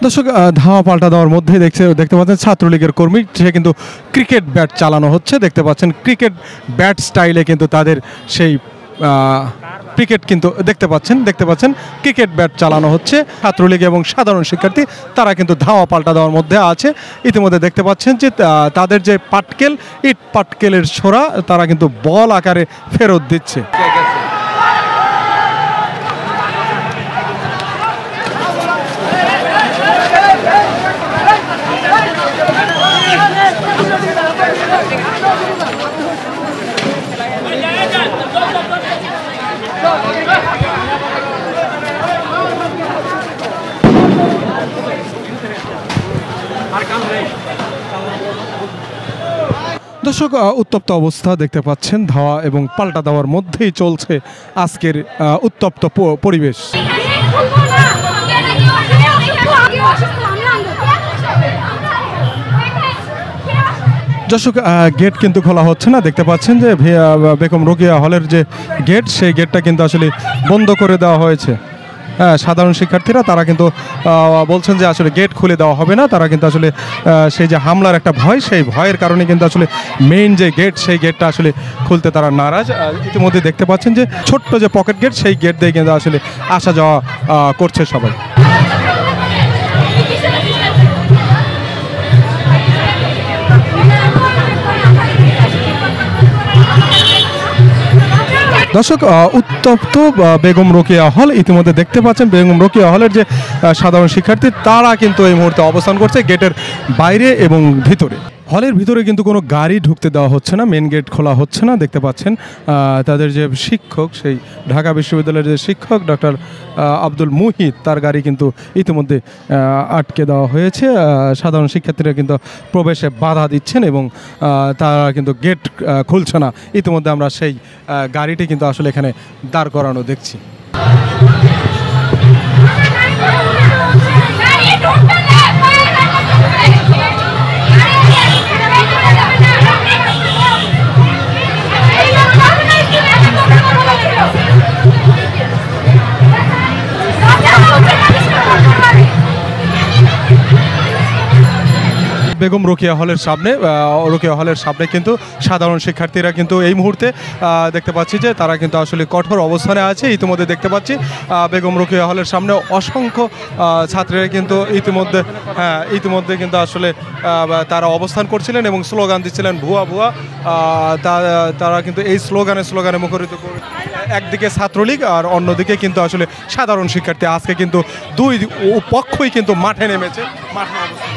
দর্শক ধাওয়া পাল্টা দেওয়ার মধ্যেই দেখতে পাচ্ছেন ছাত্রলীগের কর্মী সে কিন্তু ক্রিকেট ব্যাট চালানো হচ্ছে। দেখতে পাচ্ছেন ক্রিকেট ব্যাট স্টাইলে কিন্তু তাদের সেই ক্রিকেট কিন্তু দেখতে পাচ্ছেন ক্রিকেট ব্যাট চালানো হচ্ছে। ছাত্রলীগ এবং সাধারণ শিক্ষার্থী তারা কিন্তু ধাওয়া পাল্টা দেওয়ার মধ্যে আছে। ইতিমধ্যে দেখতে পাচ্ছেন যে তাদের যে পাটকেল ইট পাটকেলের ছোড়া তারা কিন্তু বল আকারে ফেরত দিচ্ছে। দর্শক উত্তপ্ত অবস্থা দেখতে পাচ্ছেন, ধাওয়া এবং পাল্টা দেওয়ার মধ্যেই চলছে আজকের উত্তপ্ত পরিবেশ। দর্শক গেট কিন্তু খোলা হচ্ছে না। দেখতে পাচ্ছেন যে বেগম রোকেয়া হলের যে গেট সেই গেটটা কিন্তু আসলে বন্ধ করে দেওয়া হয়েছে। সাধারণ শিক্ষার্থীরা তারা কিন্তু বলছেন যে আসলে গেট খুলে দেওয়া হবে না। তারা কিন্তু আসলে সেই যে হামলার একটা ভয়, সেই ভয়ের কারণে কিন্তু আসলে মেইন যে গেট সেই গেটটা আসলে খুলতে তারা নারাজ। ইতিমধ্যে দেখতে পাচ্ছেন যে ছোট্ট যে পকেট গেট সেই গেট দিয়ে কিন্তু আসলে আসা যাওয়া করছে সবাই। দর্শক উত্তপ্ত বেগম রোকেয়া হল, ইতিমধ্যে দেখতে পাচ্ছেন বেগম রোকেয়া হলের যে সাধারণ শিক্ষার্থী তারা কিন্তু এই মুহূর্তে অবস্থান করছে গেটের বাইরে এবং ভিতরে। হলের ভিতরে কিন্তু কোনো গাড়ি ঢুকতে দেওয়া হচ্ছে না, মেন গেট খোলা হচ্ছে না। দেখতে পাচ্ছেন তাদের যে শিক্ষক, সেই ঢাকা বিশ্ববিদ্যালয়ের যে শিক্ষক ডক্টর আব্দুল মুহিত, তার গাড়ি কিন্তু ইতিমধ্যে আটকে দেওয়া হয়েছে। সাধারণ শিক্ষার্থীরা কিন্তু প্রবেশে বাধা দিচ্ছেন এবং তারা কিন্তু গেট খুলছে না। ইতিমধ্যে আমরা সেই গাড়িটি কিন্তু আসলে এখানে দাঁড় করানো দেখছি। বেগম রোকেয়া হলের সামনে কিন্তু সাধারণ শিক্ষার্থীরা কিন্তু এই মুহূর্তে দেখতে পাচ্ছি যে তারা কিন্তু আসলে কঠোর অবস্থানে আছে। ইতিমধ্যে দেখতে পাচ্ছি বেগম রোকেয়া হলের সামনে অসংখ্য ছাত্রীরা কিন্তু ইতিমধ্যে কিন্তু আসলে তারা অবস্থান করছিলেন এবং স্লোগান দিচ্ছিলেন ভুয়া ভুয়া। তারা কিন্তু এই স্লোগানে মুখরিত করে একদিকে ছাত্রলীগ আর অন্যদিকে কিন্তু আসলে সাধারণ শিক্ষার্থী। আজকে কিন্তু দুই পক্ষই কিন্তু মাঠে নেমেছে। মাঠে অবস্থান